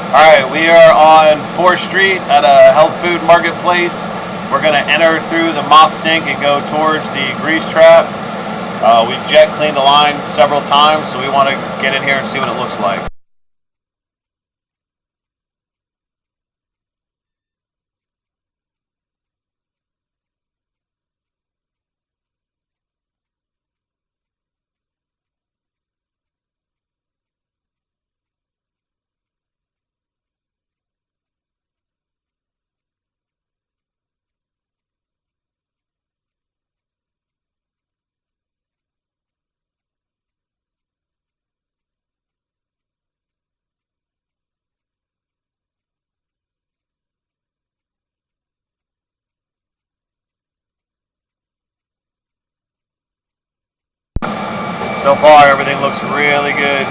Alright, we are on 4th Street at a health food marketplace. We're going to enter through the mop sink and go towards the grease trap. We've jet cleaned the line several times, so we want to get in here and see what it looks like. So far, everything looks really good.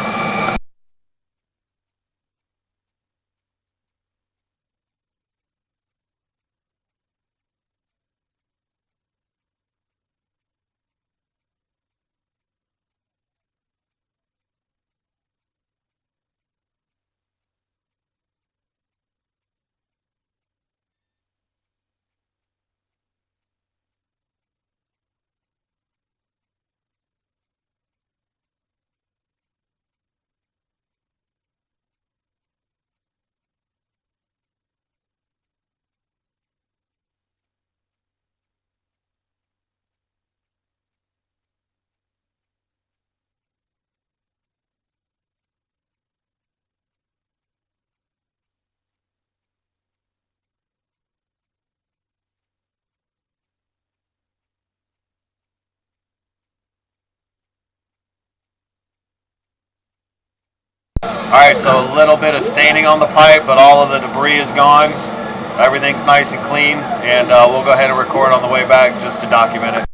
Alright, so a little bit of staining on the pipe, but all of the debris is gone. Everything's nice and clean, and we'll go ahead and record on the way back just to document it.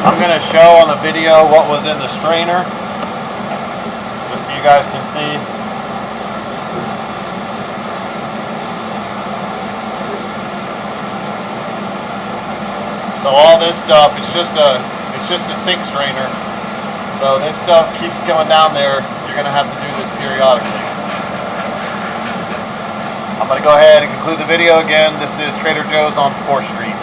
I'm going to show on the video what was in the strainer, just so you guys can see. So all this stuff, it's just a sink strainer. So this stuff keeps coming down there. You're going to have to do this periodically. I'm going to go ahead and conclude the video again. This is Trader Joe's on 4th Street.